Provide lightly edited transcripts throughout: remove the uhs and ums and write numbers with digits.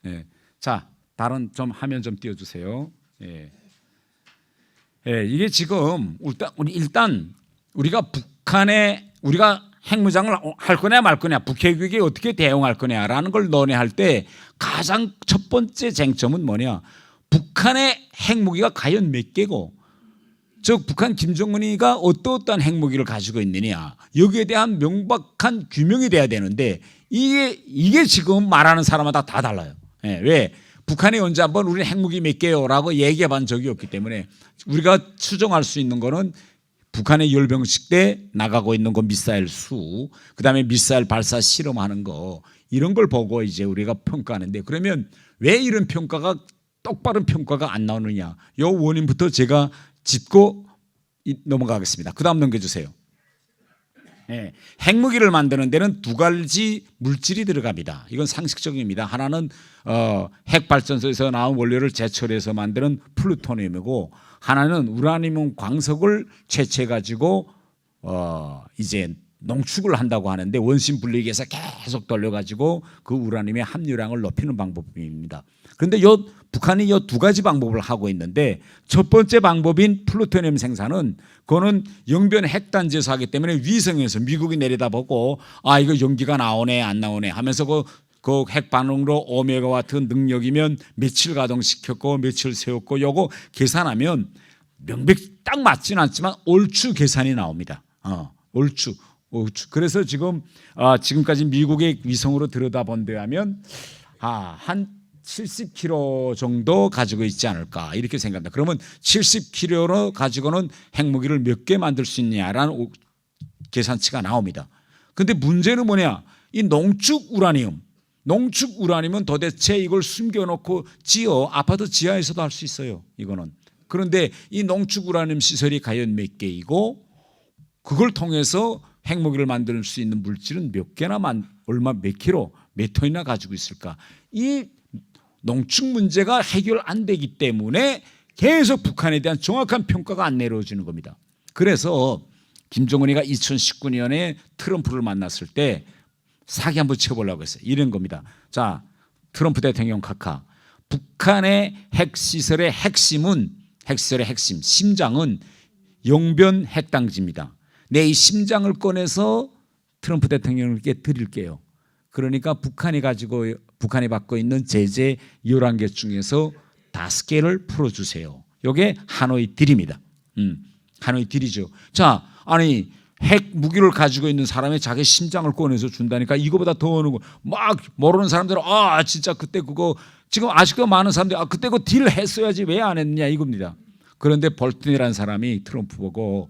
예. 자, 다른 좀 화면 좀 띄워주세요. 예. 예, 이게 지금 일단 우리가 북한에 우리가 핵무장을 할 거냐 말 거냐, 북핵위기에 어떻게 대응할 거냐라는 걸 논의할 때 가장 첫 번째 쟁점은 뭐냐? 북한의 핵무기가 과연 몇 개고, 즉 북한 김정은이가 어떠한 핵무기를 가지고 있느냐, 여기에 대한 명백한 규명이 돼야 되는데 이게 지금 말하는 사람마다 다 달라요. 예, 왜? 북한이 언제 한번 우리 핵무기 몇 개요라고 얘기해 본 적이 없기 때문에 우리가 추정할 수 있는 거는 북한의 열병식 때 나가고 있는 거 미사일 수, 그다음에 미사일 발사 실험하는 거, 이런 걸 보고 이제 우리가 평가하는데, 그러면 왜 이런 평가가 똑바른 평가가 안 나오느냐, 이 원인부터 제가 짚고 넘어가겠습니다. 그다음 넘겨주세요. 네, 핵무기를 만드는 데는 두 가지 물질이 들어갑니다. 이건 상식적입니다. 하나는 핵발전소에서 나온 원료를 재처리해서 만드는 플루토늄이고, 하나는 우라늄 광석을 채취해 가지고 이제 농축을 한다고 하는데, 원심 분리기에서 계속 돌려 가지고 그 우라늄의 함유량을 높이는 방법입니다. 그런데 북한이 이 두 가지 방법을 하고 있는데, 첫 번째 방법인 플루토늄 생산은 그거는 영변 핵단지에서 하기 때문에 위성에서 미국이 내려다보고 아, 이거 연기가 나오네 안 나오네 하면서 그 핵 반응으로 5메가와트 능력이면 며칠 가동시켰고 며칠 세웠고, 요거 계산하면 명백 딱 맞지는 않지만 얼추 계산이 나옵니다. 얼추. 그래서 지금까지 미국의 위성으로 들여다본 데 하면 한 70kg 정도 가지고 있지 않을까 이렇게 생각합니다. 그러면 70kg로 가지고는 핵무기를 몇 개 만들 수 있냐라는 계산치가 나옵니다. 그런데 문제는 뭐냐? 이 농축 우라늄은 도대체 이걸 숨겨놓고 아파트 지하에서도 할 수 있어요. 이거는. 그런데 이 농축 우라늄 시설이 과연 몇 개이고, 그걸 통해서 핵무기를 만들 수 있는 물질은 몇 개나 몇 킬로, 몇 톤이나 가지고 있을까? 이 농축 문제가 해결 안 되기 때문에 계속 북한에 대한 정확한 평가가 안 내려지는 겁니다. 그래서 김정은이가 2019년에 트럼프를 만났을 때 사기 한번 쳐보려고 했어요. 이런 겁니다. 자, 트럼프 대통령 카카, 북한의 핵시설의 핵심, 심장은 영변 핵단지입니다. 내 이 심장을 꺼내서 트럼프 대통령께 드릴게요. 그러니까 북한이 받고 있는 제재 11개 중에서 5개를 풀어주세요. 이게 하노이 딜입니다. 하노이 딜이죠. 자, 아니 핵 무기를 가지고 있는 사람이 자기 심장을 꺼내서 준다니까 이거보다 더 어느 거, 막 모르는 사람들은 진짜 그때 그거, 지금 아직도 많은 사람들이 그때 그거 딜 했어야지 왜 안 했느냐 이겁니다. 그런데 볼튼이라는 사람이 트럼프 보고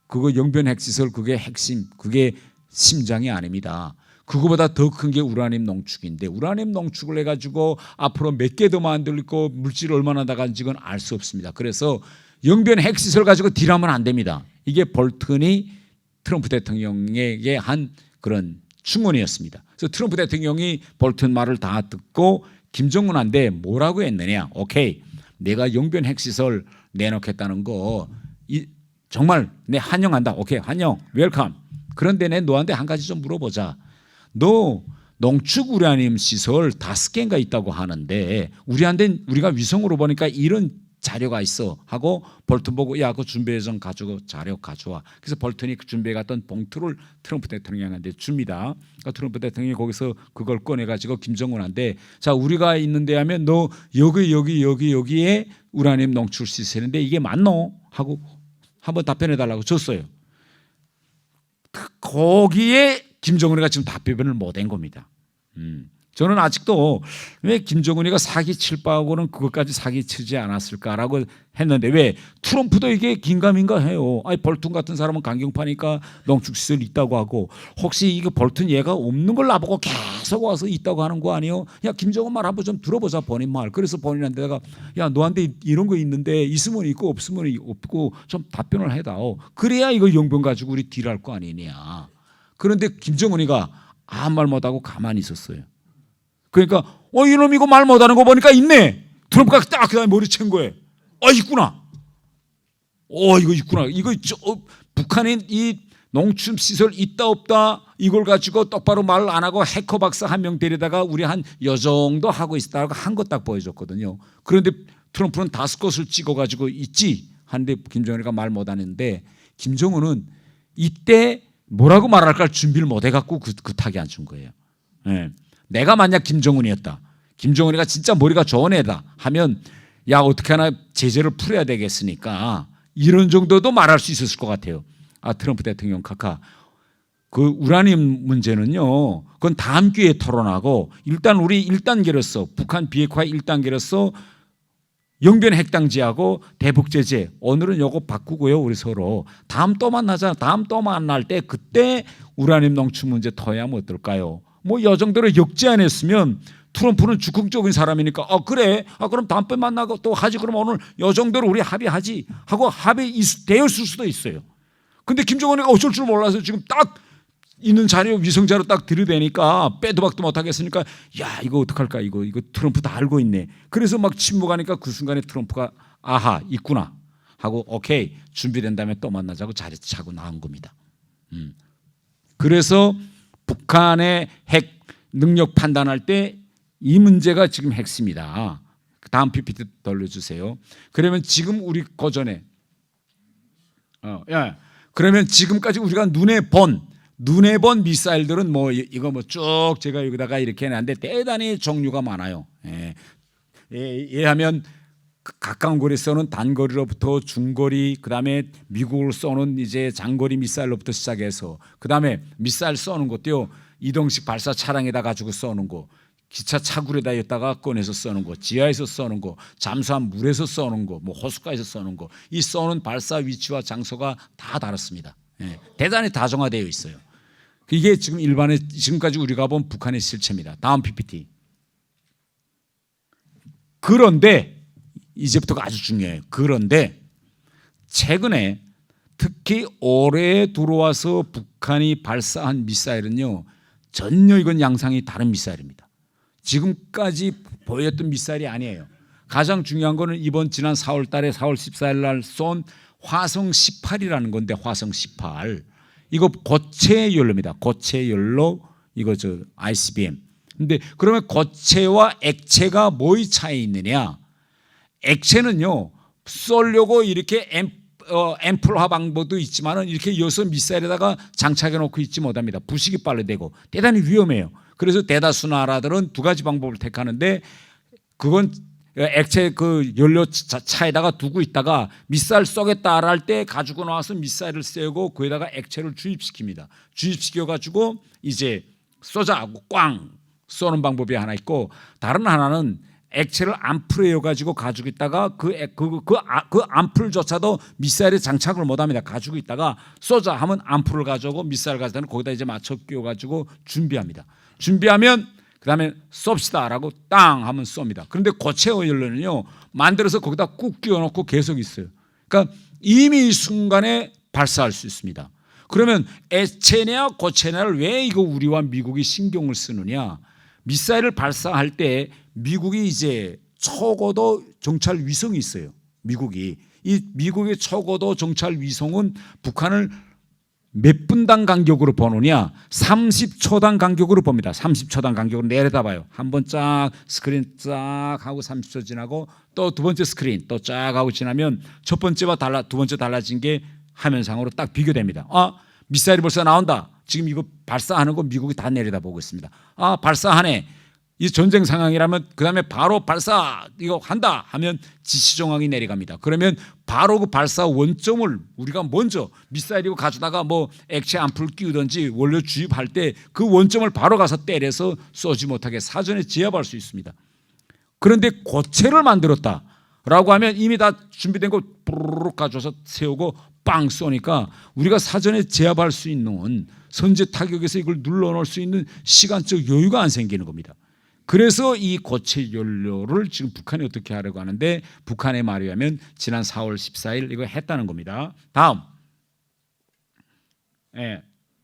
그거 영변 핵시설 그게 핵심, 그게 심장이 아닙니다. 그거보다 더 큰 게 우라늄 농축인데, 우라늄 농축을 해가지고 앞으로 몇 개 더 만들고 물질을 얼마나 나간지 건 알 수 없습니다. 그래서 영변 핵시설 가지고 딜하면 안 됩니다. 이게 볼튼이 트럼프 대통령에게 한 그런 충언이었습니다. 그래서 트럼프 대통령이 볼튼 말을 다 듣고 김정은한테 뭐라고 했느냐? 오케이, 내가 영변 핵시설 내놓겠다는 거 정말 내 환영한다. 오케이, 환영, 웰컴. 그런데 내 너한테 한 가지 좀 물어보자. 너 농축 우라늄 시설 5개인가 있다고 하는데 우리가 위성으로 보니까 이런 자료가 있어 하고 볼튼 보고 야, 그거 준비해서 가지고 자료 가져와. 그래서 볼튼이 준비해 갔던 봉투를 트럼프 대통령한테 줍니다. 그러니까 트럼프 대통령이 거기서 그걸 꺼내 가지고 김정은한테, 자, 우리가 있는데 하면 너 여기에 우라늄 농축 시설인데 이게 맞노? 하고 한번 답변해 달라고 줬어요. 거기에 김정은이가 지금 답변을 못한 겁니다. 저는 아직도 왜 김정은이가 사기칠 바하고는 그것까지 사기치지 않았을까라고 했는데, 왜 트럼프도 이게 긴가민가 해요. 볼튼 같은 사람은 강경파니까 농축시설 있다고 하고, 혹시 이거 볼튼 얘가 없는 걸 나보고 계속 와서 있다고 하는 거 아니에요? 야, 김정은 말 한번 좀 들어보자, 본인 말. 그래서 본인한테 내가 야, 너한테 이런 거 있는데 있으면 있고 없으면 없고 좀 답변을 해다오. 그래야 이거 용병 가지고 우리 딜할 거 아니냐. 그런데 김정은이가 아무 말 못하고 가만히 있었어요. 그러니까 이놈 이거 말 못하는 거 보니까 있네. 트럼프가 딱 그다음에 머리 챈 거예요. 있구나. 이거 있구나. 이거 북한에 이 농축 시설 있다 없다, 이걸 가지고 똑바로 말 안 하고 해커 박사 한 명 데리다가 우리 한 요 정도 하고 있다고 한 것 딱 보여줬거든요. 그런데 트럼프는 5것을 찍어가지고 있지 하는데 김정은이가 말 못하는데 김정은은 이때 뭐라고 말할까 준비를 못 해갖고 그 타기 안 준 거예요. 네. 내가 만약 김정은이었다. 김정은이가 진짜 머리가 좋은 애다 하면 야 어떻게 하나 제재를 풀어야 되겠으니까 이런 정도도 말할 수 있었을 것 같아요. 아 트럼프 대통령 카카 그 우라늄 문제는요. 그건 다음 기회에 토론하고 일단 우리 1단계로서 북한 비핵화 1단계로서 영변 핵당지하고 대북 제재 오늘은 요거 바꾸고요. 우리 서로 다음 또 만나자. 다음 또 만날 때 그때 우라늄 농축 문제 토의하면 어떨까요? 뭐 이 정도로 역지 안 했으면 트럼프는 적극적인 사람이니까 그래 그럼 다음번에 만나고 또 하지 그럼 오늘 요 정도로 우리 합의하지 하고 합의되었을 수도 있어요. 근데 김정은이가 어쩔 줄 몰라서 지금 딱 있는 자료 위성자로 딱 들이대니까 빼도 박도 못하겠으니까 야 이거 어떡할까 이거 트럼프 다 알고 있네. 그래서 막 침묵하니까 그 순간에 트럼프가 아하 있구나 하고 오케이 준비된 다음에 또 만나자고 자리 차고 나온 겁니다. 그래서 북한의 핵 능력 판단할 때 이 문제가 지금 핵심이다. 다음 PPT 돌려주세요. 그러면 지금 우리 고전에 그러면 지금까지 우리가 눈에 본 미사일들은 뭐 이거 뭐 쭉 제가 여기다가 이렇게 해놨는데 대단히 종류가 많아요. 예하면 가까운 거리 쏘는 단거리로부터 중거리, 그다음에 미국을 쏘는 이제 장거리 미사일로부터 시작해서 그다음에 미사일 쏘는 것도요 이동식 발사 차량에다 가지고 쏘는 거, 기차 차굴에다 였다가 꺼내서 쏘는 거, 지하에서 쏘는 거, 잠수함 물에서 쏘는 거, 뭐 호숫가에서 쏘는 거, 이 쏘는 발사 위치와 장소가 다 다릅니다. 대단히 다정화되어 있어요. 이게 지금 지금까지 우리가 본 북한의 실체입니다. 다음 PPT. 그런데 이제부터가 아주 중요해요. 그런데 최근에 특히 올해 들어와서 북한이 발사한 미사일은요 전혀 이건 양상이 다른 미사일입니다. 지금까지 보였던 미사일이 아니에요. 가장 중요한 거는 이번 지난 4월 달에 4월 14일 날 쏜 화성 18이라는 건데 화성 18 이거 고체 연료입니다. 고체 연료 이거 ICBM. 근데 그러면 고체와 액체가 뭐의 차이 있느냐? 액체는요 쏘려고 이렇게 앰플화 방법도 있지만은 이렇게 여서 미사일에다가 장착해 놓고 있지 못합니다. 부식이 빨리 되고 대단히 위험해요. 그래서 대다수 나라들은 두 가지 방법을 택하는데 그건 액체 그 연료 차에다가 두고 있다가 미사일 쏘겠다 할 때 가지고 나와서 미사일을 쐬고 거기다가 액체를 주입시킵니다. 주입시켜 가지고 이제 쏘자 하고 꽝 쏘는 방법이 하나 있고 다른 하나는 액체를 암풀에 넣어가지고 가지고 있다가 그 암풀조차도 미사일에 장착을 못합니다. 가지고 있다가 쏘자 하면 암풀을 가져오고 미사일 가져다는 거기다 이제 맞춰 끼워가지고 준비합니다. 준비하면 그 다음에 쏩시다라고 땅 하면 쏩니다. 그런데 고체 연료는요 만들어서 거기다 꾹 끼워놓고 계속 있어요. 그러니까 이미 이 순간에 발사할 수 있습니다. 그러면 액체냐 고체냐를 왜 이거 우리와 미국이 신경을 쓰느냐? 미사일을 발사할 때 미국이 이제 초고도 정찰 위성이 있어요. 미국이 이 미국의 초고도 정찰 위성은 북한을 몇 분당 간격으로 보느냐? 30초당 간격으로 봅니다. 30초당 간격으로 내려다봐요. 한 번 쫙 스크린 쫙 하고 30초 지나고 또 두 번째 스크린 또 쫙 하고 지나면 첫 번째와 두 번째 달라진 게 화면상으로 딱 비교됩니다. 미사일이 벌써 나온다. 지금 이거 발사하는 거 미국이 다 내려다보고 있습니다. 발사하네. 이 전쟁 상황이라면 그 다음에 바로 발사 이거 한다 하면 지시정황이 내려갑니다. 그러면 바로 그 발사 원점을 우리가 먼저 미사일이고 가져다가 뭐 액체 암풀 끼우든지 원료 주입할 때 그 원점을 바로 가서 때려서 쏘지 못하게 사전에 제압할 수 있습니다. 그런데 고체를 만들었다라고 하면 이미 다 준비된 거 부르륵 가져서 세우고 빵 쏘니까 우리가 사전에 제압할 수 있는 선제 타격에서 이걸 눌러놓을 수 있는 시간적 여유가 안 생기는 겁니다. 그래서 이 고체 연료를 지금 북한이 어떻게 하려고 하는데 북한의 말에 의하면 지난 4월 14일 이거 했다는 겁니다. 다음.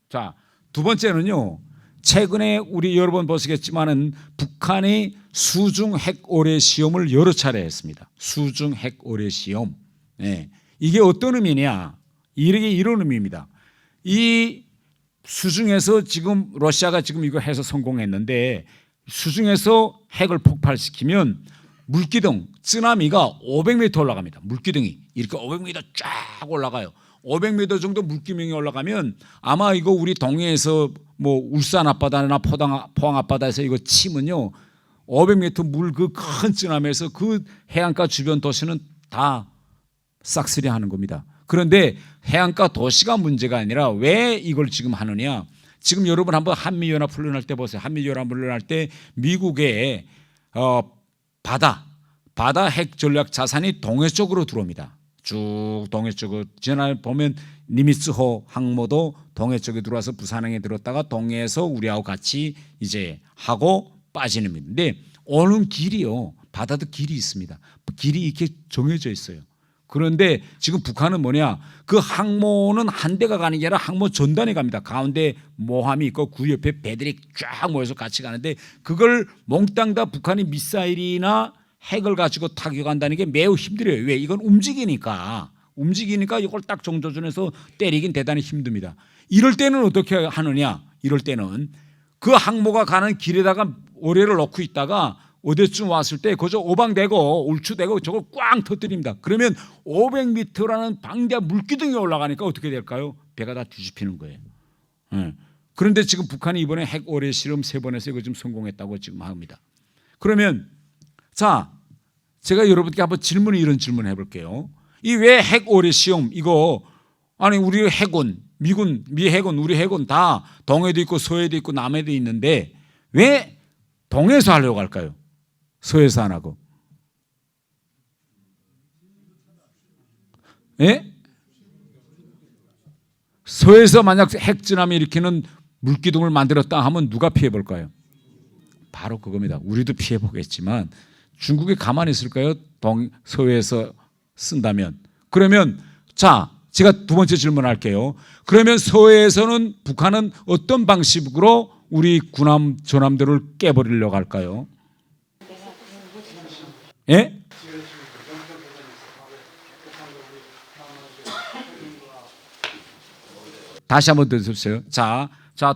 자, 두 번째는요. 최근에 우리 여러 번 보시겠지만은 북한이 수중 핵 오래 시험을 여러 차례 했습니다. 수중 핵 오래 시험. 이게 어떤 의미냐? 이런 의미입니다. 이 수중에서 지금 러시아가 지금 이거 해서 성공했는데 수중에서 핵을 폭발시키면 물기둥, 쓰나미가 500m 올라갑니다. 물기둥이 이렇게 500m 쫙 올라가요. 500m 정도 물기둥이 올라가면 아마 이거 우리 동해에서 뭐 울산 앞바다나 포항 앞바다에서 이거 치면요 500m 물 그 큰 쓰나미에서 그 해안가 주변 도시는 다 싹쓸이 하는 겁니다. 그런데 해안가 도시가 문제가 아니라 왜 이걸 지금 하느냐? 지금 여러분 한번 한미연합 훈련할 때 보세요. 한미연합 훈련할 때 미국의 바다 핵 전략 자산이 동해 쪽으로 들어옵니다. 쭉 동해 쪽으로 지난해 보면 니미츠호 항모도 동해 쪽에 들어와서 부산항에 들었다가 동해에서 우리하고 같이 이제 하고 빠지는 겁니다. 근데 오는 길이요. 바다도 길이 있습니다. 길이 이렇게 정해져 있어요. 그런데 지금 북한은 뭐냐? 그 항모는 한 대가 가는 게 아니라 항모 전단이 갑니다. 가운데 모함이 있고 그 옆에 배들이 쫙 모여서 같이 가는데 그걸 몽땅 다 북한이 미사일이나 핵을 가지고 타격한다는 게 매우 힘들어요. 왜? 이건 움직이니까 이걸 딱 정조준해서 때리긴 대단히 힘듭니다. 이럴 때는 어떻게 하느냐? 이럴 때는 그 항모가 가는 길에다가 오래를 놓고 있다가 어디쯤 왔을 때 그저 오방되고 울추되고 저걸 꽝 터뜨립니다. 그러면 500m라는 방대한 물기둥이 올라가니까 어떻게 될까요? 배가 다 뒤집히는 거예요. 그런데 지금 북한이 이번에 핵 오래 실험 3번에서 이거 좀 성공했다고 지금 합니다. 그러면 자, 제가 여러분께 한번 이런 질문 해볼게요. 이 왜 핵 오래 시험 이거 아니 우리 해군 미 해군 우리 해군 다 동해도 있고 서해도 있고 남해도 있는데 왜 동해에서 하려고 할까요? 서해에서 안 하고. 예? 서해에서 만약 핵전함이 일으키는 물기둥을 만들었다 하면 누가 피해 볼까요? 바로 그겁니다. 우리도 피해 보겠지만 중국이 가만히 있을까요? 서해에서 쓴다면. 그러면 자, 제가 두 번째 질문할게요. 그러면 서해에서는 북한은 어떤 방식으로 우리 군함 전함들을 깨버리려고 할까요? 예? 다시 한번 들으세요. 자,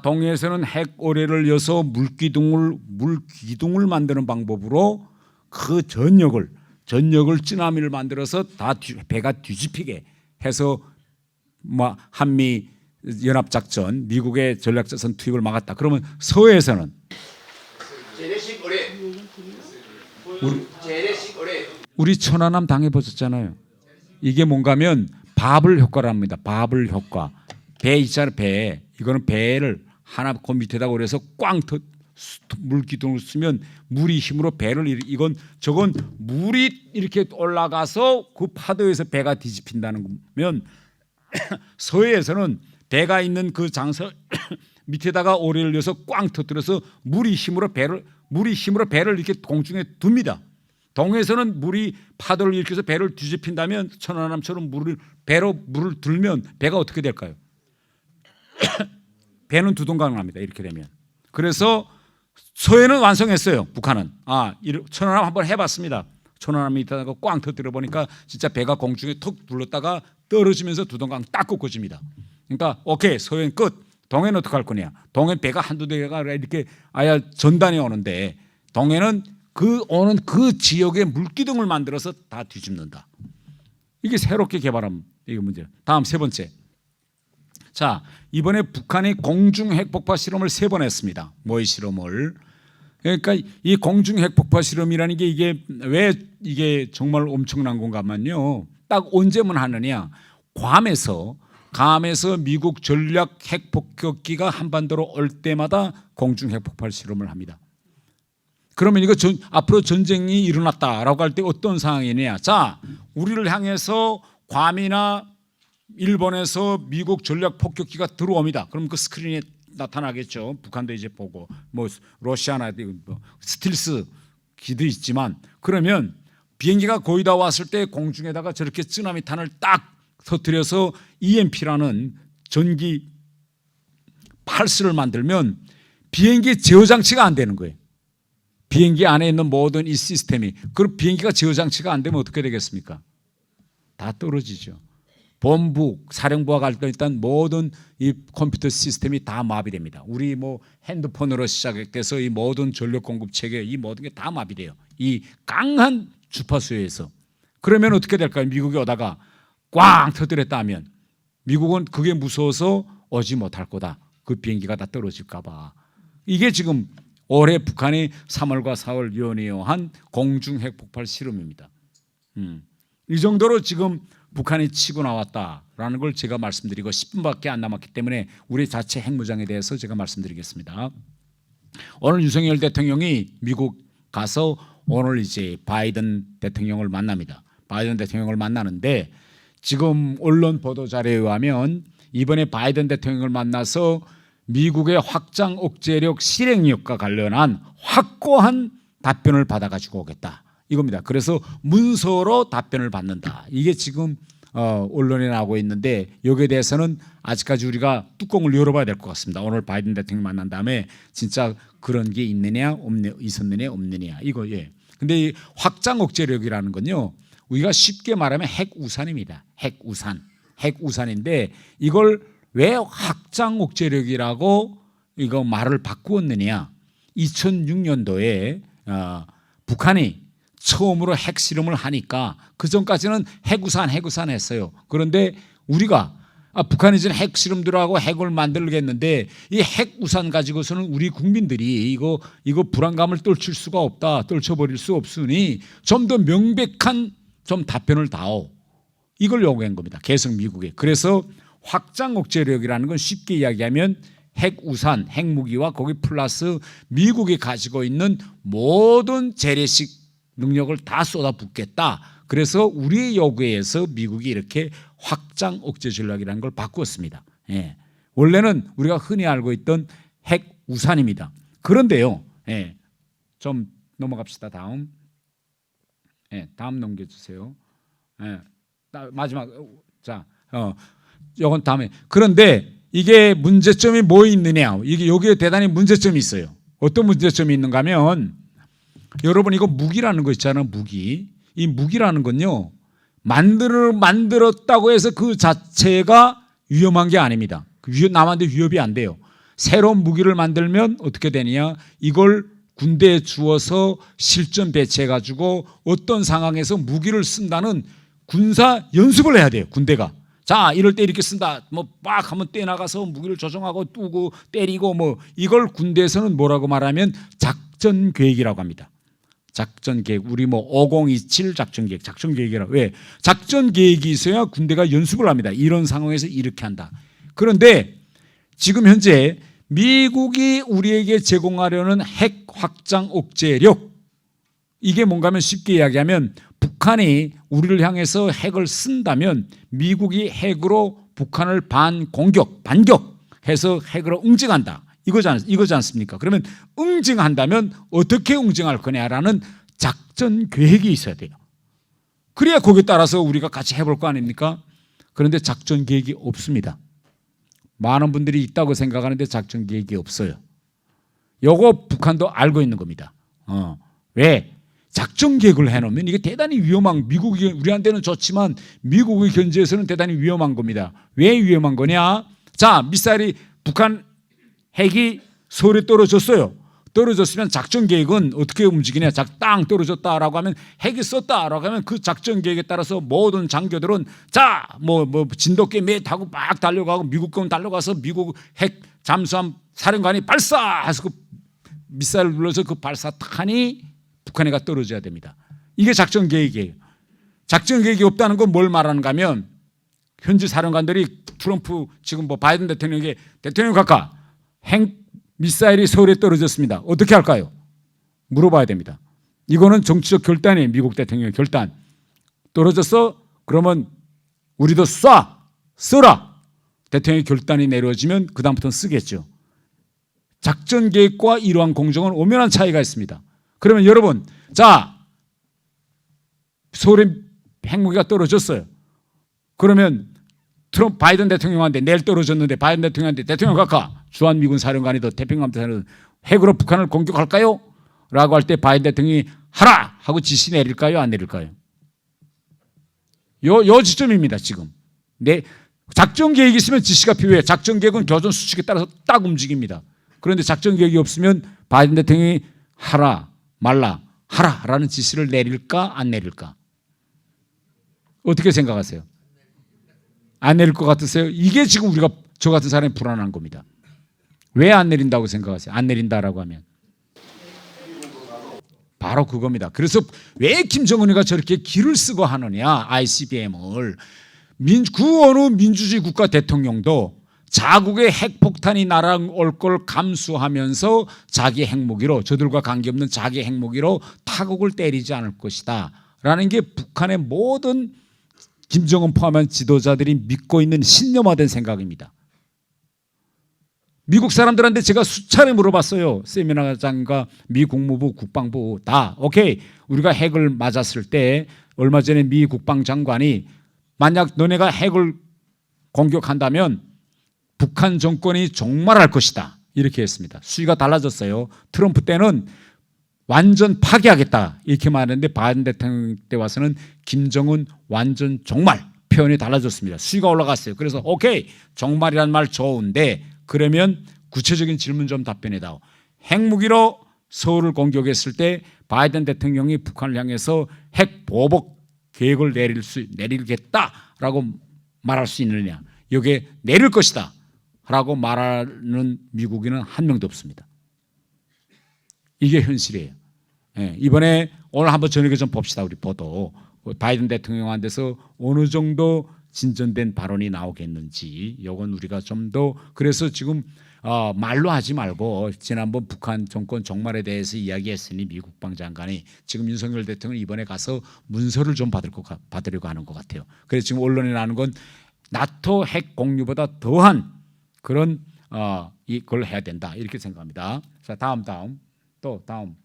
동해에서는 핵 오래를 여서 물기둥을 만드는 방법으로 그 전역을 쓰나미를 만들어서 다 배가 뒤집히게 해서 뭐 한미 연합 작전, 미국의 전략 자산 투입을 막았다. 그러면 서해에서는 우리 천안함 당해보셨잖아요. 이게 뭔가면 바블 효과랍니다. 바블 효과. 배 있잖아요. 배. 이거는 배를 하나 그 밑에다가 그래서 꽝 물기둥을 쓰면 물이 힘으로 배를 저건 물이 이렇게 올라가서 그 파도에서 배가 뒤집힌다는 거면 서해에서는 배가 있는 그 장소 밑에다가 오래를 넣어서 꽝 터뜨려서 물이 힘으로 배를 이렇게 공중에 둡니다. 동해에서는 물이 파도를 일으켜서 배를 뒤집힌다면 천안함처럼 물을 들면 배가 어떻게 될까요? 배는 두동강납니다. 이렇게 되면. 그래서 서해는 완성했어요. 북한은. 천안함 한번 해봤습니다. 천안함이 있다가 꽝 터뜨려 보니까 진짜 배가 공중에 톡 불렀다가 떨어지면서 두동강 딱 꺾어집니다. 그러니까 오케이 서해는 끝. 동해는 어떻게 할 거냐? 동해 배가 한두 대가 이렇게 아예 전단이 오는데 동해는 오는 그 지역에 물기둥을 만들어서 다 뒤집는다. 이게 새롭게 개발한 이게 문제예요. 다음 세 번째. 자, 이번에 북한이 공중 핵폭파 실험을 3번 했습니다. 모의 실험을. 그러니까 이 공중 핵폭파 실험이라는 게 왜 이게 정말 엄청난 건가면요. 딱 언제만 하느냐? 괌에서 미국 전략 핵폭격기가 한반도로 올 때마다 공중 핵폭발 실험을 합니다. 그러면 이거 앞으로 전쟁이 일어났다라고 할 때 어떤 상황이냐? 자, 우리를 향해서 괌이나 일본에서 미국 전략 폭격기가 들어옵니다. 그럼 그 스크린에 나타나겠죠. 북한도 이제 보고 뭐 러시아나 뭐 스틸스 기도 있지만 그러면 비행기가 거의 다 왔을 때 공중에다가 저렇게 쓰나미탄을 딱 터뜨려서 EMP라는 전기 팔스를 만들면 비행기 제어 장치가 안 되는 거예요. 비행기 안에 있는 모든 이 시스템이 그럼 비행기가 제어 장치가 안 되면 어떻게 되겠습니까? 다 떨어지죠. 본부, 사령부와 관련된 모든 이 컴퓨터 시스템이 다 마비됩니다. 우리 뭐 핸드폰으로 시작해서 이 모든 전력 공급 체계, 이 모든 게 다 마비돼요. 이 강한 주파수에 의해서. 그러면 어떻게 될까요? 미국이 오다가 꽝 터뜨렸다 하면 미국은 그게 무서워서 오지 못할 거다. 그 비행기가 다 떨어질까 봐. 이게 지금 올해 북한이 3월과 4월 연이어한 공중 핵폭발 실험입니다. 이 정도로 지금 북한이 치고 나왔다라는 걸 제가 말씀드리고 10분밖에 안 남았기 때문에 우리 자체 핵무장에 대해서 제가 말씀드리겠습니다. 오늘 윤석열 대통령이 미국 가서 오늘 이제 바이든 대통령을 만납니다. 바이든 대통령을 만나는데 지금 언론 보도 자료에 의하면 이번에 바이든 대통령을 만나서 미국의 확장 억제력 실행력과 관련한 확고한 답변을 받아가지고 오겠다. 이겁니다. 그래서 문서로 답변을 받는다. 이게 지금 언론에 나오고 있는데 여기에 대해서는 아직까지 우리가 뚜껑을 열어봐야 될 것 같습니다. 오늘 바이든 대통령 만난 다음에 진짜 그런 게 있느냐 있었느냐 없느냐 이거 예. 근데 이 확장 억제력이라는 건요. 우리가 쉽게 말하면 핵우산입니다. 핵우산인데 이걸 왜 확장 억제력이라고 이거 말을 바꾸었느냐? 2006년도에 북한이 처음으로 핵실험을 하니까 그 전까지는 핵우산 했어요. 그런데 우리가 북한이 지금 핵실험들하고 핵을 만들겠는데 이 핵우산 가지고서는 우리 국민들이 이거 불안감을 떨칠 수가 없다. 떨쳐버릴 수 없으니 좀 더 명백한 좀 답변을 다오. 이걸 요구한 겁니다. 계속 미국에. 그래서 확장 억제력이라는 건 쉽게 이야기하면 핵우산, 핵무기와 거기 플러스 미국이 가지고 있는 모든 재래식 능력을 다 쏟아붓겠다. 그래서 우리의 요구에 의해서 미국이 이렇게 확장 억제 전략이라는 걸 바꾸었습니다. 예. 원래는 우리가 흔히 알고 있던 핵우산입니다. 그런데요. 예. 좀 넘어갑시다. 다음. 예. 다음 넘겨주세요. 예. 마지막. 자, 요건 다음에. 그런데 이게 문제점이 뭐 있느냐? 이게 여기에 대단히 문제점이 있어요. 어떤 문제점이 있는가 하면 여러분 이거 무기라는 거 있잖아요. 무기. 이 무기라는 건요. 만들었다고 해서 그 자체가 위험한 게 아닙니다. 남한테 위협이 안 돼요. 새로운 무기를 만들면 어떻게 되느냐? 이걸 군대에 주어서 실전 배치해가지고 어떤 상황에서 무기를 쓴다는 군사 연습을 해야 돼요. 군대가. 자, 이럴 때 이렇게 쓴다. 뭐 빡 하면 떼나가서 무기를 조정하고 뚜고 때리고 뭐 이걸 군대에서는 뭐라고 말하면 작전 계획이라고 합니다. 작전 계획. 우리 뭐 5027 작전 계획이라고. 왜? 작전 계획이 있어야 군대가 연습을 합니다. 이런 상황에서 이렇게 한다. 그런데 지금 현재 미국이 우리에게 제공하려는 핵 확장 억제력 이게 뭔가 하면 쉽게 이야기하면 북한이 우리를 향해서 핵을 쓴다면 미국이 핵으로 북한을 반격해서 핵으로 응징한다. 이거지 않습니까? 그러면 응징한다면 어떻게 응징할 거냐라는 작전 계획이 있어야 돼요. 그래야 거기에 따라서 우리가 같이 해볼 거 아닙니까? 그런데 작전 계획이 없습니다. 많은 분들이 있다고 생각하는데 작전 계획이 없어요. 요거 북한도 알고 있는 겁니다. 왜? 작전 계획을 해놓으면 이게 대단히 위험한 미국이 우리한테는 좋지만 미국의 견제에서는 대단히 위험한 겁니다. 왜 위험한 거냐? 자, 미사일이 북한 핵이 서울에 떨어졌어요. 떨어졌으면 작전 계획은 어떻게 움직이냐? 땅 떨어졌다라고 하면 핵이 썼다라고 하면 그 작전 계획에 따라서 모든 장교들은 자, 뭐 진돗개 매 타고 막 달려가고 미국군 달려가서 미국 핵 잠수함 사령관이 발사해서 그 미사일을 눌러서 그 발사탄이 북한에가 떨어져야 됩니다. 이게 작전 계획이에요. 작전 계획이 없다는 건 뭘 말하는가 하면 현지 사령관들이 트럼프 지금 뭐 바이든 대통령에게 대통령 각하 핵 미사일이 서울에 떨어졌습니다. 어떻게 할까요? 물어봐야 됩니다. 이거는 정치적 결단이에요. 미국 대통령의 결단. 떨어졌어? 그러면 우리도 써라. 대통령의 결단이 내려지면 그 다음부터는 쓰겠죠. 작전 계획과 이러한 공정은 엄연한 차이가 있습니다. 그러면 여러분, 자, 서울에 핵무기가 떨어졌어요. 그러면 트럼프 바이든 대통령한테 내일 떨어졌는데 바이든 대통령한테 대통령 각하 주한미군 사령관이도 태평양 사령관 핵으로 북한을 공격할까요? 라고 할 때 바이든 대통령이 하라! 하고 지시 내릴까요? 안 내릴까요? 요 지점입니다. 지금. 작전 계획이 있으면 지시가 필요해. 작전 계획은 교전 수칙에 따라서 딱 움직입니다. 그런데 작전 계획이 없으면 바이든 대통령이 하라 말라 하라라는 지시를 내릴까 안 내릴까? 어떻게 생각하세요? 안 내릴 것 같으세요? 이게 지금 우리가 저 같은 사람이 불안한 겁니다. 왜 안 내린다고 생각하세요? 안 내린다라고 하면 바로 그겁니다. 그래서 왜 김정은이가 저렇게 기를 쓰고 하느냐, ICBM을. 그 어느 민주주의 국가 대통령도 자국의 핵폭탄이 날아올 걸 감수하면서 자기 핵무기로, 저들과 관계없는 자기 핵무기로 타국을 때리지 않을 것이다 라는 게 북한의 모든 김정은 포함한 지도자들이 믿고 있는 신념화된 생각입니다. 미국 사람들한테 제가 수차례 물어봤어요. 세미나장과 미 국무부 국방부 다 오케이, 우리가 핵을 맞았을 때 얼마 전에 미 국방장관이 만약 너네가 핵을 공격한다면 북한 정권이 종말할 것이다 이렇게 했습니다. 수위가 달라졌어요. 트럼프 때는 완전 파괴하겠다 이렇게 말했는데 바이든 대통령 때 와서는 김정은 완전 종말 표현이 달라졌습니다. 수위가 올라갔어요. 그래서 오케이, 종말이란 말 좋은데 그러면 구체적인 질문 좀 답변해다오. 핵무기로 서울을 공격했을 때 바이든 대통령이 북한을 향해서 핵 보복 계획을 내리겠다라고 말할 수 있느냐? 여기에 내릴 것이다 라고 말하는 미국인은 한 명도 없습니다. 이게 현실이에요. 이번에 오늘 한번 저녁에 좀 봅시다. 우리 보도 바이든 대통령한테서 어느 정도 진전된 발언이 나오겠는지, 이건 우리가 좀 더, 그래서 지금 말로 하지 말고 지난번 북한 정권 종말에 대해서 이야기했으니 미 국방장관이 지금 윤석열 대통령이 이번에 가서 문서를 좀 받으려고 하는 것 같아요. 그래서 지금 언론에 나오는 건 나토 핵 공유보다 더한 그런 이걸 해야 된다 이렇게 생각합니다. 자, 다음 또 다음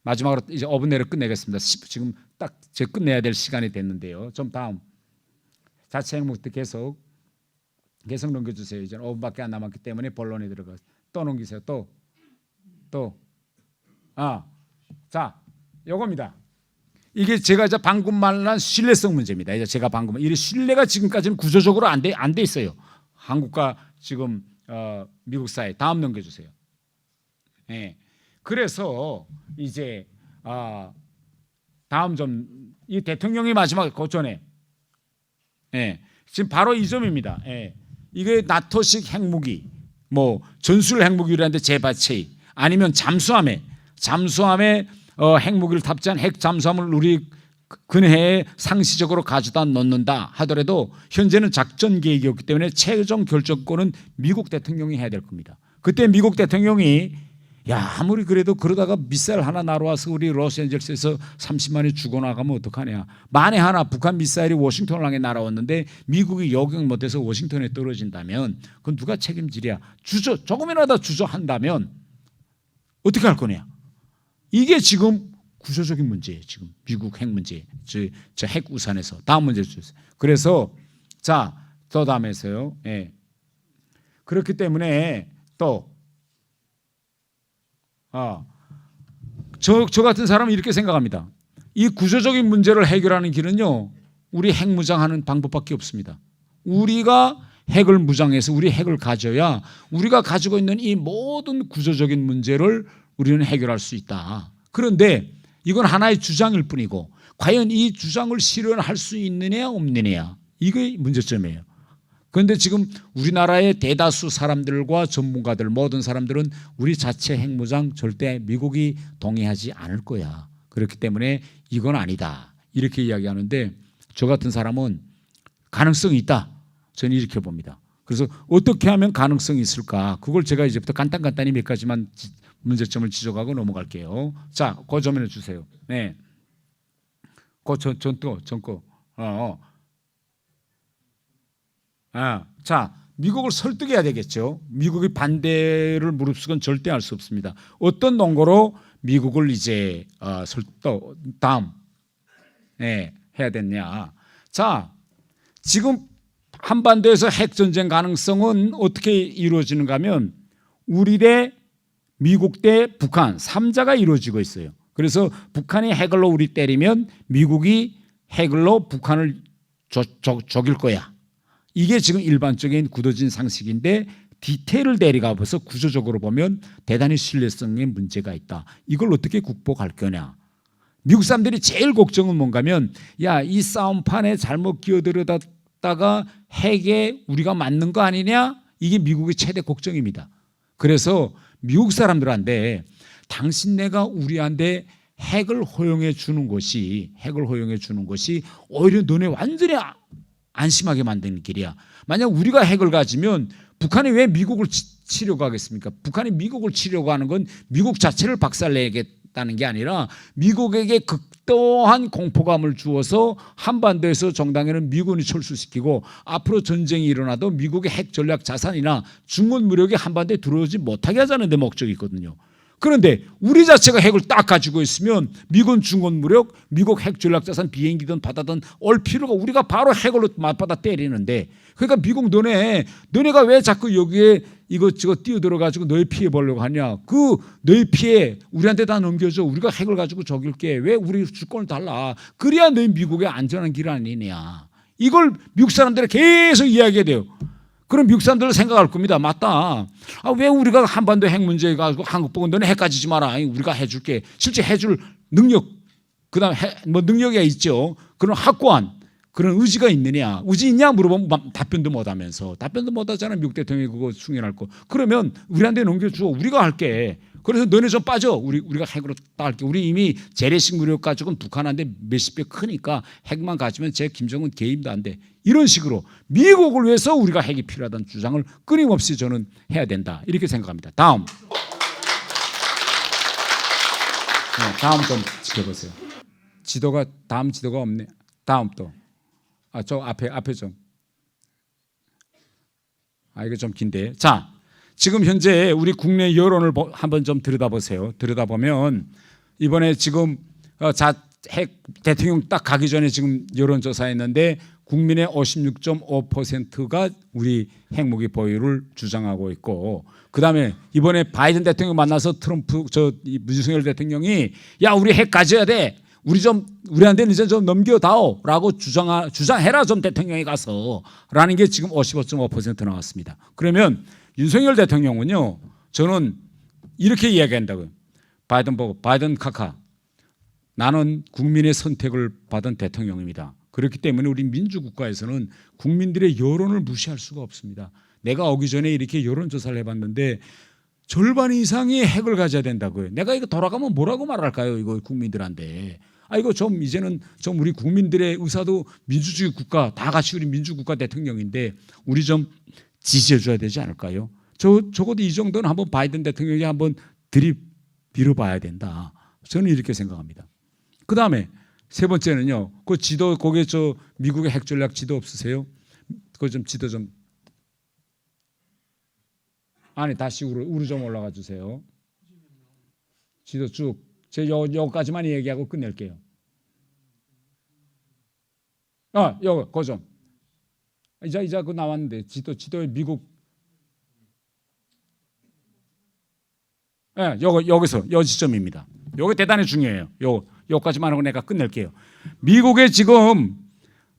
마지막으로 이제 5분 내로 끝내겠습니다. 지금 딱 제 끝내야 될 시간이 됐는데요. 좀 다음 자체 핵무기 계속 넘겨주세요. 이제 5분밖에 안 남았기 때문에 본론에 들어가. 또 넘기세요. 자, 요겁니다. 이게 제가 이제 방금 말한 신뢰성 문제입니다. 이제 제가 방금 이 신뢰가 지금까지는 구조적으로 안 돼 있어요. 한국과 지금 미국 사이. 다음 넘겨주세요. 네. 그래서 이제 다음 좀 이 대통령이 마지막 그 전에 지금 바로 이 점입니다. 이게 나토식 핵무기, 뭐 전술 핵무기라는데 재배치 아니면 잠수함에 핵무기를 탑재한 핵 잠수함을 우리 근해에 상시적으로 가져다 놓는다 하더라도 현재는 작전 계획이었기 때문에 최종 결정권은 미국 대통령이 해야 될 겁니다. 그때 미국 대통령이 아무리 그래도 그러다가 미사일 하나 날아와서 우리 로스앤젤레스에서 30만이 죽어나가면 어떡하냐. 만에 하나 북한 미사일이 워싱턴을 향해 날아왔는데 미국이 요격 못해서 워싱턴에 떨어진다면 그건 누가 책임지랴. 조금이라도 주저한다면 어떻게 할 거냐. 이게 지금 구조적인 문제예요. 지금 미국 핵 문제. 저 핵 우산에서. 다음 문제 주세요. 그래서 또 다음에서요. 그렇기 때문에 또 저 같은 사람은 이렇게 생각합니다. 이 구조적인 문제를 해결하는 길은요, 우리 핵 무장하는 방법밖에 없습니다. 우리가 핵을 무장해서 우리 핵을 가져야 우리가 가지고 있는 이 모든 구조적인 문제를 우리는 해결할 수 있다. 그런데 이건 하나의 주장일 뿐이고 과연 이 주장을 실현할 수 있느냐 없느냐, 이게 문제점이에요. 그런데 지금 우리나라의 대다수 사람들과 전문가들 모든 사람들은 우리 자체 핵무장 절대 미국이 동의하지 않을 거야. 그렇기 때문에 이건 아니다 이렇게 이야기하는데 저 같은 사람은 가능성이 있다. 저는 이렇게 봅니다. 그래서 어떻게 하면 가능성이 있을까? 그걸 제가 이제부터 간단히 몇 가지만 문제점을 지적하고 넘어갈게요. 자, 그 좀 해주세요. 네. 전거. 자, 미국을 설득해야 되겠죠. 미국의 반대를 무릅쓰고는 절대 할 수 없습니다. 어떤 논거로 미국을 이제 다음 해야 되냐. 자, 지금 한반도에서 핵 전쟁 가능성은 어떻게 이루어지는가 하면 우리 대 미국 대 북한 3자가 이루어지고 있어요. 그래서 북한이 핵으로 우리 때리면 미국이 핵으로 북한을 죽일 거야. 이게 지금 일반적인 굳어진 상식인데 디테일을 내려가 봐서 구조적으로 보면 대단히 신뢰성에 문제가 있다. 이걸 어떻게 극복할 거냐. 미국 사람들이 제일 걱정은 뭔가면 야, 이 싸움판에 잘못 끼어들었다가 핵에 우리가 맞는 거 아니냐? 이게 미국의 최대 걱정입니다. 그래서 미국 사람들한테 당신네가 우리한테 핵을 허용해 주는 것이 오히려 너네 완전히 안심하게 만드는 길이야. 만약 우리가 핵을 가지면 북한이 왜 미국을 치려고 하겠습니까? 북한이 미국을 치려고 하는 건 미국 자체를 박살내겠다는 게 아니라 미국에게 극도한 공포감을 주어서 한반도에서 정당에는 미군이 철수시키고 앞으로 전쟁이 일어나도 미국의 핵 전략 자산이나 중권 무력이 한반도에 들어오지 못하게 하자는 데 목적이 있거든요. 그런데 우리 자체가 핵을 딱 가지고 있으면 미군 중권 무력, 미국 핵 전략 자산 비행기든 바다든 올 필요가 우리가 바로 핵으로 맞받아 때리는데 그러니까 미국 너네가 왜 자꾸 여기에 이것저것 뛰어들어 가지고 너희 피해 보려고 하냐. 그 너희 피해 우리한테 다 넘겨줘. 우리가 핵을 가지고 저길게. 왜 우리 주권을 달라. 그래야 너희 미국의 안전한 길 아니냐. 이걸 미국 사람들이 계속 이야기해야 돼요. 그럼 미국 사람들은 생각할 겁니다. 맞다. 왜 우리가 한반도 핵 문제 가지고 한국 보고 너네 핵 가지지 마라. 우리가 해줄게. 실제 해줄 능력, 그다음 뭐 능력이 있죠. 그런 확고한 그런 의지가 있느냐. 의지 있냐 물어보면 답변도 못하면서 답변도 못하잖아. 미국 대통령이 그거 승인할 거. 그러면 우리한테 넘겨줘. 우리가 할게. 그래서 너네 좀 빠져. 우리가 핵으로 딱 할게. 우리 이미 재래식 무력 가지고는 북한한테 몇십 배 크니까 핵만 가지면 제 김정은 개입도 안 돼. 이런 식으로 미국을 위해서 우리가 핵이 필요하다는 주장을 끊임없이 저는 해야 된다. 이렇게 생각합니다. 다음 좀 지켜보세요. 다음 지도가 없네. 다음 또. 저 앞에 좀. 이거 좀 긴데. 자, 지금 현재 우리 국내 여론을 한번 좀 들여다보세요. 들여다보면 이번에 지금 핵 대통령 딱 가기 전에 지금 여론조사했는데 국민의 56.5%가 우리 핵무기 보유를 주장하고 있고, 그 다음에 이번에 바이든 대통령 만나서 윤석열 대통령이 야, 우리 핵 가져야 돼. 우리한테는 이제 좀 넘겨다오라고 주장해라 좀 대통령이 가서 라는 게 지금 55.5% 나왔습니다. 그러면 윤석열 대통령은요, 저는 이렇게 이야기한다고요. 바이든 보고, 바이든 카카, 나는 국민의 선택을 받은 대통령입니다. 그렇기 때문에 우리 민주국가에서는 국민들의 여론을 무시할 수가 없습니다. 내가 오기 전에 이렇게 여론조사를 해봤는데 절반 이상이 핵을 가져야 된다고요. 내가 이거 돌아가면 뭐라고 말할까요? 이거 국민들한테. 이거 좀 이제는 좀 우리 국민들의 의사도 민주주의 국가, 다 같이 우리 민주국가 대통령인데 우리 좀 지지해 줘야 되지 않을까요? 적어도 이 정도는 한번 바이든 대통령이 한번 들이밀어봐야 된다. 저는 이렇게 생각합니다. 그 다음에 세 번째는요. 그 지도, 거기에 미국의 핵 전략 지도 없으세요? 그거 좀 지도 좀. 다시 우로 좀 올라가 주세요. 지도 쭉. 제가 여기까지만 얘기하고 끝낼게요. 그거 좀. 이제 그거 나왔는데 지도에 미국. 여기서 여 지점입니다. 요게 대단히 중요해요. 요까지만 하고 내가 끝낼게요. 미국의 지금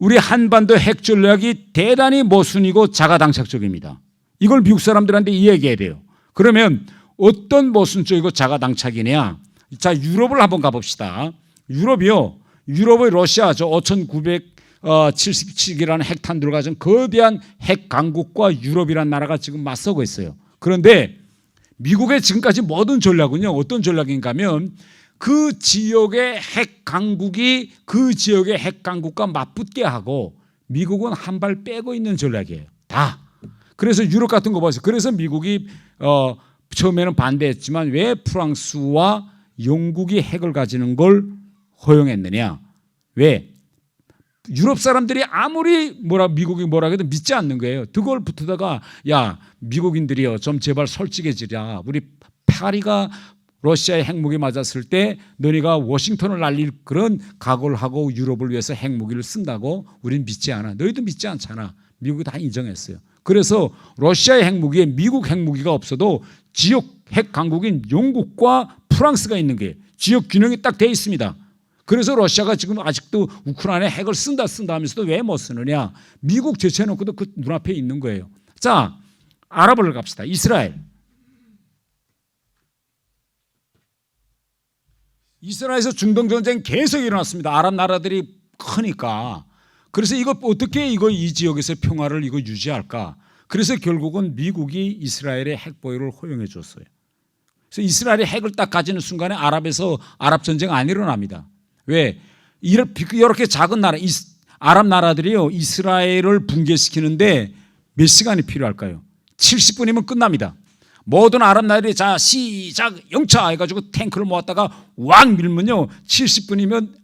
우리 한반도 핵 전략이 대단히 모순이고 자가당착적입니다. 이걸 미국 사람들한테 이야기해야 돼요. 그러면 어떤 모순적이고 자가당착이냐? 자, 유럽을 한번 가봅시다. 유럽의 러시아 5,977기라는 핵탄두를 가진 거대한 핵 강국과 유럽이라는 나라가 지금 맞서고 있어요. 그런데 미국의 지금까지 모든 전략은요, 어떤 전략인가 하면 그 지역의 핵 강국이 그 지역의 핵 강국과 맞붙게 하고 미국은 한 발 빼고 있는 전략이에요. 다. 그래서 유럽 같은 거 보세요. 그래서 미국이 처음에는 반대했지만 왜 프랑스와 영국이 핵을 가지는 걸 허용했느냐? 왜? 유럽 사람들이 아무리 미국이 뭐라 해도 믿지 않는 거예요. 그걸 붙다가 야, 미국인들이요, 좀 제발 솔직해지라. 우리 파리가 러시아의 핵무기 맞았을 때 너희가 워싱턴을 날릴 그런 각오를 하고 유럽을 위해서 핵무기를 쓴다고 우리는 믿지 않아. 너희도 믿지 않잖아. 미국이 다 인정했어요. 그래서 러시아의 핵무기에 미국 핵무기가 없어도 지역 핵 강국인 영국과 프랑스가 있는 게 지역 균형이 딱 돼 있습니다. 그래서 러시아가 지금 아직도 우크라이나에 핵을 쓴다 하면서도 왜 못 쓰느냐. 미국 제쳐놓고도 그 눈앞에 있는 거예요. 자, 아랍을 갑시다. 이스라엘. 이스라엘에서 중동 전쟁 계속 일어났습니다. 아랍 나라들이 크니까. 그래서 이거 어떻게 이 지역에서 평화를 유지할까? 그래서 결국은 미국이 이스라엘의 핵 보유를 허용해 줬어요. 그래서 이스라엘이 핵을 딱 가지는 순간에 아랍에서 아랍 전쟁 안 일어납니다. 왜? 이렇게 작은 나라, 아랍 나라들이요, 이스라엘을 붕괴시키는데 몇 시간이 필요할까요? 70분이면 끝납니다. 모든 아랍 나라들이 자 시작 영차 해가지고 탱크를 모았다가 왕 밀면요 70분이면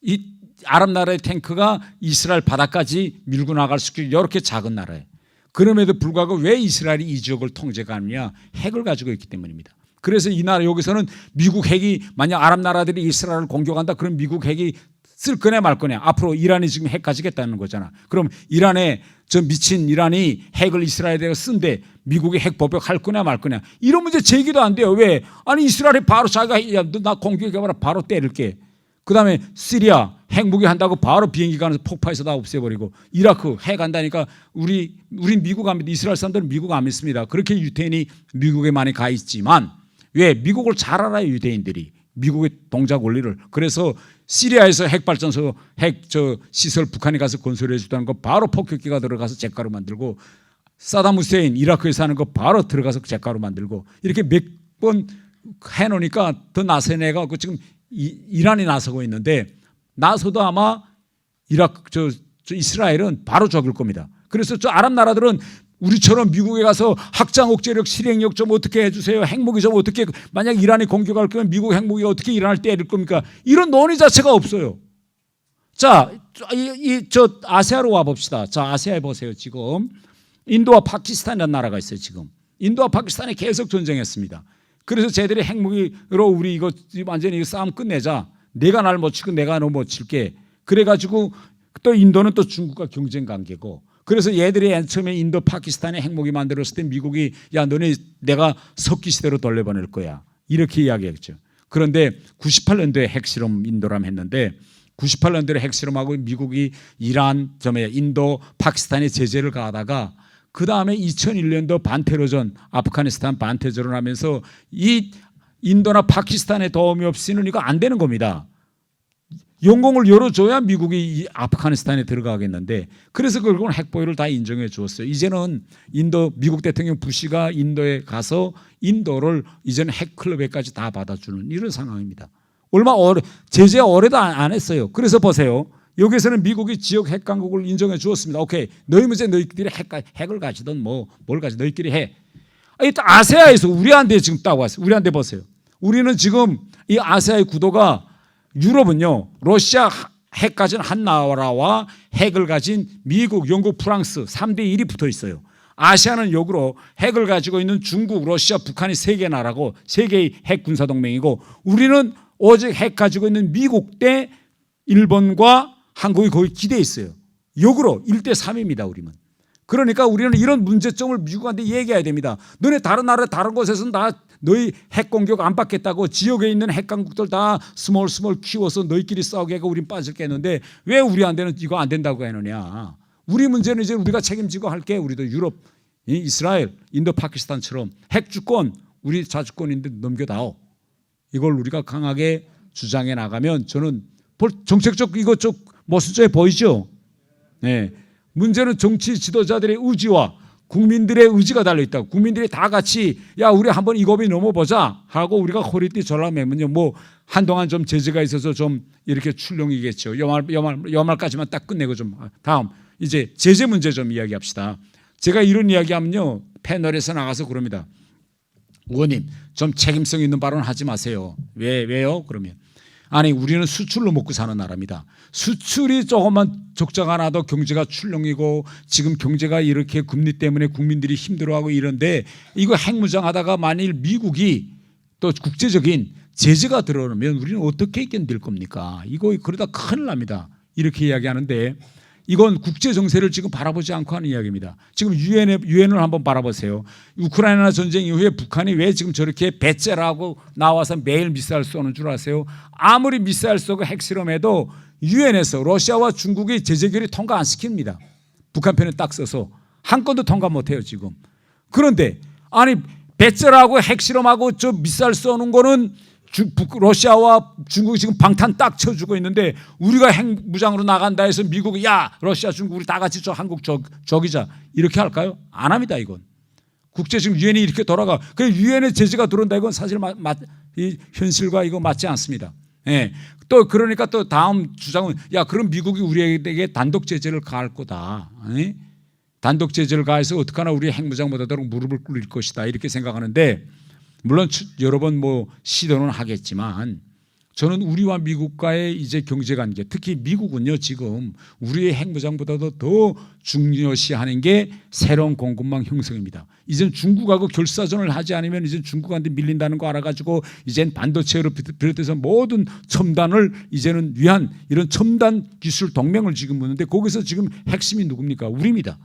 이 아랍 나라의 탱크가 이스라엘 바다까지 밀고 나갈 수 있게 이렇게 작은 나라예요. 그럼에도 불구하고 왜 이스라엘이 이 지역을 통제하느냐? 핵을 가지고 있기 때문입니다. 그래서 이 나라 여기서는 미국 핵이 만약 아랍 나라들이 이스라엘을 공격한다 그럼 미국 핵이 쓸 거냐 말 거냐. 앞으로 이란이 지금 핵 가지겠다는 거잖아. 그럼 이란에 저 미친 이란이 핵을 이스라엘에 쓴데 미국이 핵 법역할 거냐 말 거냐. 이런 문제 제기도 안 돼요. 왜? 아니 이스라엘이 바로 자기가 야, 너 나 공격해봐라 바로 때릴게. 그다음에 시리아 핵무기 한다고 바로 비행기 가면서 폭파해서 다 없애버리고 이라크 핵 한다니까 우리 미국 안 믿, 이스라엘 사람들은 미국 안 믿습니다. 그렇게 유태인이 미국에 많이 가 있지만 왜? 미국을 잘 알아요 유대인들이. 미국의 동작 원리를. 그래서 시리아에서 핵발전소 시설 북한이 가서 건설해 주다는 거 바로 폭격기가 들어가서 잿가루 만들고 사담 후세인 이라크에서 하는 거 바로 들어가서 잿가루 만들고 이렇게 몇 번 해놓으니까 더 나서내가 지금 이란이 나서고 있는데 나서도 아마 이스라엘은 바로 죽일 겁니다. 그래서 저 아랍 나라들은 우리처럼 미국에 가서 확장 억제력 실행력 좀 어떻게 해주세요. 핵무기 좀 어떻게 만약 이란이 공격할 거면 미국 핵무기가 어떻게 이란을 때릴 겁니까? 이런 논의 자체가 없어요. 자, 저 아시아로 와봅시다. 자, 아시아에 보세요. 지금 인도와 파키스탄이라는 나라가 있어요. 지금 인도와 파키스탄이 계속 전쟁했습니다. 그래서 쟤들이 핵무기로 우리 이거 완전히 싸움 끝내자. 내가 날 못 치고 내가 너 못 칠게. 그래가지고 또 인도는 또 중국과 경쟁 관계고. 그래서 얘들이 맨 처음에 인도 파키스탄에 핵무기 만들었을 때 미국이 야 너네 내가 석기 시대로 돌려보낼 거야. 이렇게 이야기했죠. 그런데 98년도에 핵실험 인도랑 했는데 98년도에 핵실험하고 미국이 이란, 인도, 파키스탄에 제재를 가하다가 그 다음에 2001년도 반테러전 아프가니스탄 반테러전 하면서 이 인도나 파키스탄의 도움이 없이는 이거 안 되는 겁니다. 영공을 열어줘야 미국이 아프가니스탄에 들어가겠는데 그래서 결국은 핵보유를 다 인정해 주었어요. 이제는 미국 대통령 부시가 인도에 가서 인도를 이제는 핵클럽에까지 다 받아주는 이런 상황입니다. 제재 오래도 안 했어요. 그래서 보세요. 여기서는 미국이 지역 핵 강국을 인정해 주었습니다. 오케이. 너희 문제 너희끼리 핵을 가지든 뭘 가지 너희끼리 해. 아세아에서 우리한테 지금 딱 왔어요. 우리한테 보세요. 우리는 지금 이 아세아의 구도가 유럽은요. 러시아 핵 가진 한 나라와 핵을 가진 미국, 영국, 프랑스 3대 1이 붙어 있어요. 아시아는 역으로 핵을 가지고 있는 중국, 러시아, 북한이 세 개 나라고 세 개의 핵 군사 동맹이고 우리는 오직 핵 가지고 있는 미국 대 일본과 한국이 거의 기대해 있어요. 역으로 1대 3입니다. 우리는. 그러니까 우리는 이런 문제점을 미국한테 얘기해야 됩니다. 너네 다른 나라 다른 곳에서는 다 너희 핵 공격 안 받겠다고 지역에 있는 핵 강국들 다 스몰 키워서 너희끼리 싸우게 하고 우린 빠질겠는데 왜 우리한테는 이거 안 된다고 해놓냐. 우리 문제는 이제 우리가 책임지고 할게. 우리도 유럽, 이스라엘, 인도, 파키스탄처럼 핵 주권 우리 자주권인데 넘겨다오. 이걸 우리가 강하게 주장해 나가면 저는 정책적 이것 모순점이 보이죠. 네. 문제는 정치 지도자들의 의지와 국민들의 의지가 달려있다. 국민들이 다 같이 야 우리 한번 이 고비 넘어보자 하고 우리가 허리띠 졸라매면요. 한동안 좀 제재가 있어서 좀 이렇게 출렁이겠죠. 연말까지만 딱 끝내고 좀 다음 이제 제재 문제 좀 이야기합시다. 제가 이런 이야기하면요. 패널에서 나가서 그럽니다. 의원님 좀 책임성 있는 발언 하지 마세요. 왜요? 그러면 아니 우리는 수출로 먹고 사는 나라입니다. 수출이 조금만 적자가 나도 경제가 출렁이고 지금 경제가 이렇게 금리 때문에 국민들이 힘들어하고 이런데 이거 핵무장하다가 만일 미국이 또 국제적인 제재가 들어오면 우리는 어떻게 견딜 겁니까? 이거 그러다 큰일 납니다. 이렇게 이야기하는데 이건 국제 정세를 지금 바라보지 않고 하는 이야기입니다. 지금 유엔을 한번 바라보세요. 우크라이나 전쟁 이후에 북한이 왜 지금 저렇게 배째라고 나와서 매일 미사일 쏘는 줄 아세요? 아무리 미사일 쏘고 핵실험해도 유엔에서 러시아와 중국의 제재 결의 통과 안 시킵니다. 북한 편에 딱 써서 한 건도 통과 못해요 지금. 그런데 아니 배째라고 핵실험하고 저 미사일 쏘는 거는 러시아와 중국이 지금 방탄 딱 쳐주고 있는데 우리가 핵무장으로 나간다 해서 미국이 야 러시아 중국 우리 다 같이 저 한국 적이자 이렇게 할까요? 안 합니다. 이건 국제 지금 유엔이 이렇게 돌아가. 그 유엔의 제재가 들어온다 이건 사실 이 현실과 이거 맞지 않습니다. 예. 또 그러니까 또 다음 주장은 야 그럼 미국이 우리에게 단독 제재를 가할 거다. 예? 단독 제재를 가해서 어떡하나 우리 핵무장보다도 무릎을 꿇을 것이다 이렇게 생각하는데 물론 여러 번 뭐 시도는 하겠지만 저는 우리와 미국과의 이제 경제관계 특히 미국은요 지금 우리의 핵무장보다도 더 중요시하는 게 새로운 공급망 형성입니다. 이젠 중국하고 결사전을 하지 않으면 이제 중국한테 밀린다는 거 알아가지고 이젠 반도체를 비롯해서 모든 첨단을 이제는 위한 이런 첨단 기술 동맹을 지금 묻는데 거기서 지금 핵심이 누굽니까? 우리입니다.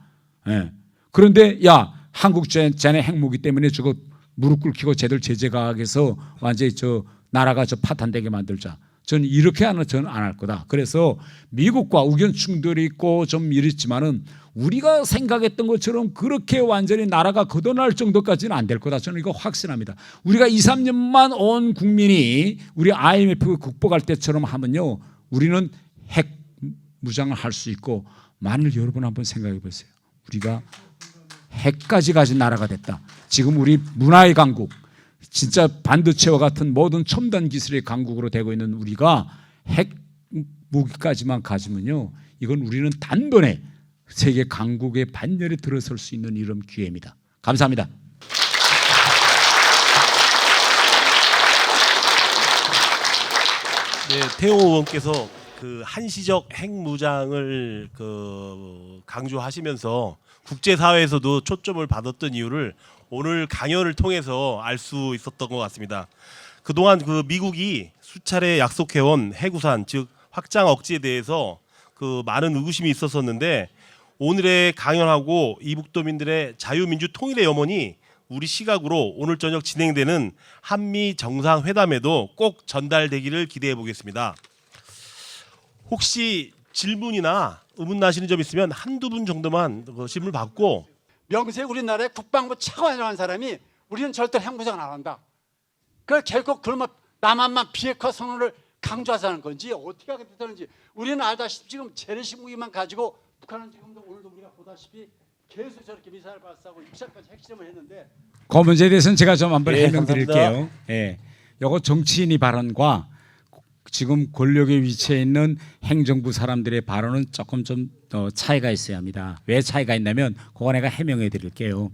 예. 그런데 야 한국 자네 핵무기 때문에 저거 무릎 꿇히고 쟤들 제재 가해서 완전히 저 나라가 저 파탄되게 만들자. 저는 이렇게 하는 저는 안 할 거다. 그래서 미국과 의견 충돌이 있고 좀 이랬지만은 우리가 생각했던 것처럼 그렇게 완전히 나라가 걷어날 정도까지는 안 될 거다. 저는 이거 확신합니다. 우리가 2, 3년만 온 국민이 우리 IMF 극복할 때처럼 하면요, 우리는 핵 무장을 할 수 있고 만일 여러분 한번 생각해 보세요. 우리가 핵까지 가진 나라가 됐다. 지금 우리 문화의 강국, 진짜 반도체와 같은 모든 첨단 기술의 강국으로 되고 있는 우리가 핵 무기까지만 가지면요, 이건 우리는 단번에 세계 강국의 반열에 들어설 수 있는 이런 기회입니다. 감사합니다. 네, 태용 의원께서 그 한시적 핵무장을 강조하시면서 국제사회에서도 초점을 받았던 이유를 오늘 강연을 통해서 알 수 있었던 것 같습니다. 그동안 그 미국이 수차례 약속해온 핵우산 즉 확장 억지에 대해서 그 많은 의구심이 있었었는데 오늘의 강연하고 이북도민들의 자유민주 통일의 염원이 우리 시각으로 오늘 저녁 진행되는 한미 정상회담에도 꼭 전달되기를 기대해 보겠습니다. 혹시 질문이나 의문 나시는 점 있으면 한두 분 정도만 질문 받고 명세 우리나라의 국방부 차관이라는 사람이 우리는 절대 핵무장을 안 한다. 그 결국 그러면 남한만 비핵화 선언을 강조하자는 건지 어떻게 하게 되는지 우리는 알다시피 지금 재래식 무기만 가지고 북한은 지금도 오늘도 우리가 보다시피 계속 저렇게 미사일 발사하고 6차까지 핵실험을 했는데 그 문제에 대해서는 제가 좀 한번 네, 해명드릴게요. 예, 요거 정치인이 발언과 지금 권력의 위치에 있는 행정부 사람들의 발언은 조금 좀 차이가 있어야 합니다. 왜 차이가 있냐면 그거 내가 해명해 드릴게요.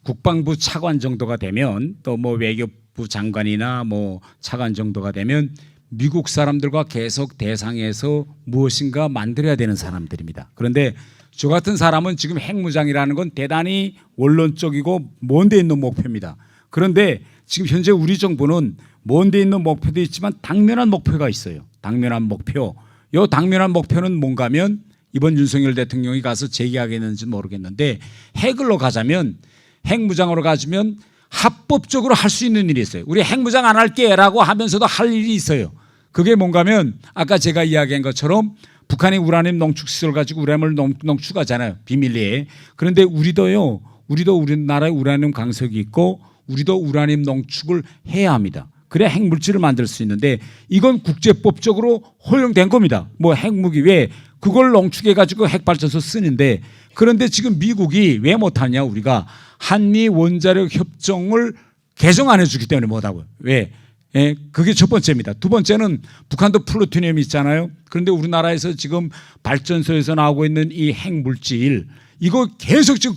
국방부 차관 정도가 되면 또 뭐 외교부 장관이나 뭐 차관 정도가 되면 미국 사람들과 계속 대상에서 무엇인가 만들어야 되는 사람들입니다. 그런데 저 같은 사람은 지금 핵무장이라는 건 대단히 원론적이고 먼데 있는 목표입니다. 그런데 지금 현재 우리 정부는 먼데 있는 목표도 있지만 당면한 목표가 있어요. 당면한 목표. 이 당면한 목표는 뭔가 하면 이번 윤석열 대통령이 가서 제기하겠는지 모르겠는데 핵으로 가자면 핵무장으로 가자면 합법적으로 할 수 있는 일이 있어요. 우리 핵무장 안 할게라고 하면서도 할 일이 있어요. 그게 뭔가 하면 아까 제가 이야기한 것처럼 북한이 우라늄 농축 시설 가지고 우라늄을 농축하잖아요. 비밀리에. 그런데 우리도 우리나라에 우라늄 강석이 있고 우리도 우라늄 농축을 해야 합니다. 그래야 핵물질을 만들 수 있는데 이건 국제법적으로 허용된 겁니다. 뭐 핵무기 왜 그걸 농축해 가지고 핵발전소 쓰는데 그런데 지금 미국이 왜 못하냐 우리가 한미 원자력 협정을 개정 안 해주기 때문에 못하고요. 왜? 예, 그게 첫 번째입니다. 두 번째는 북한도 플루토늄이 있잖아요. 그런데 우리나라에서 지금 발전소에서 나오고 있는 이 핵물질 이거 계속 지금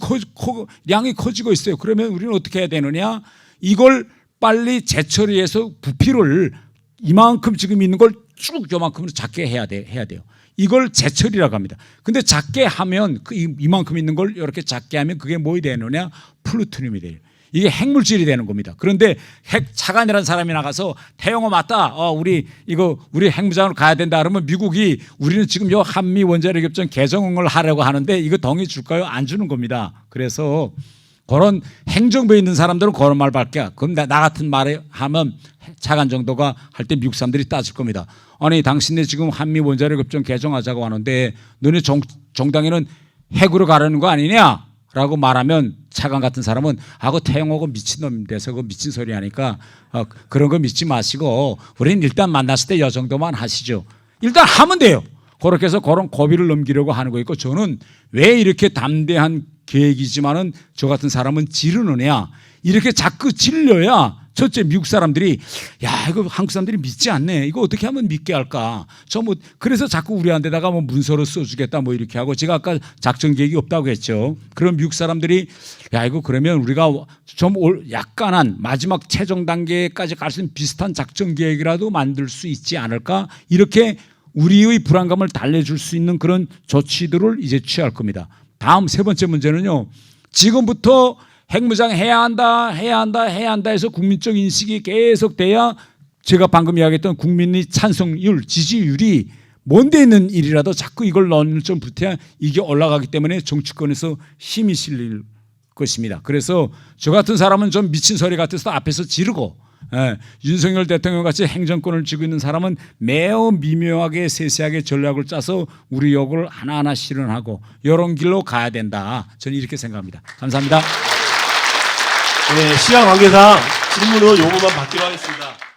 양이 커지고 있어요. 그러면 우리는 어떻게 해야 되느냐? 이걸 빨리 재처리해서 부피를 이만큼 지금 있는 걸 쭉 요만큼으로 작게 해야 돼요. 이걸 재처리라고 합니다. 근데 작게 하면 이만큼 있는 걸 이렇게 작게 하면 그게 뭐이 되느냐? 플루토늄이 돼요. 이게 핵물질이 되는 겁니다. 그런데 핵 차관이라는 사람이 나가서 태영호 맞다. 우리 핵무장으로 가야 된다. 그러면 미국이 우리는 지금 요 한미 원자력 협정 개정을 하려고 하는데 이거 동의 줄까요? 안 주는 겁니다. 그래서 그런 행정부에 있는 사람들은 그런 말 밖에. 그럼 나 같은 말에 하면 차관 정도가 할 때 미국 사람들이 따질 겁니다. 아니 당신네 지금 한미 원자력 협정 개정하자고 하는데 너네 정당에는 핵으로 가려는 거 아니냐? 라고 말하면 차관 같은 사람은 그 태영호가 미친놈 돼서 그 미친 소리 하니까 그런 거 믿지 마시고 우리는 일단 만났을 때 이 정도만 하시죠. 일단 하면 돼요. 그렇게 해서 그런 고비를 넘기려고 하는 거 있고 저는 왜 이렇게 담대한 계획이지만은 저 같은 사람은 지르느냐 이렇게 자꾸 질려야 첫째 미국 사람들이 야 이거 한국 사람들이 믿지 않네 이거 어떻게 하면 믿게 할까 그래서 자꾸 우리한테다가 문서로 써주겠다 이렇게 하고 제가 아까 작전 계획이 없다고 했죠. 그럼 미국 사람들이 야 이거 그러면 우리가 좀 약간한 마지막 최종 단계까지 갈 수 있는 비슷한 작전 계획이라도 만들 수 있지 않을까 이렇게 우리의 불안감을 달래줄 수 있는 그런 조치들을 이제 취할 겁니다. 다음 세 번째 문제는요. 지금부터 핵무장 해야 한다 해서 국민적 인식이 계속 돼야 제가 방금 이야기했던 국민의 찬성률, 지지율이 먼데 있는 일이라도 자꾸 이걸 넣는 좀 붙여야 이게 올라가기 때문에 정치권에서 힘이 실릴 것입니다. 그래서 저 같은 사람은 좀 미친 소리 같아서 앞에서 지르고 윤석열 대통령 같이 행정권을 쥐고 있는 사람은 매우 미묘하게 세세하게 전략을 짜서 우리 욕을 하나하나 실현하고 이런 길로 가야 된다. 저는 이렇게 생각합니다. 감사합니다. 네, 시간 관계상 질문은 요거만 받기로 하겠습니다.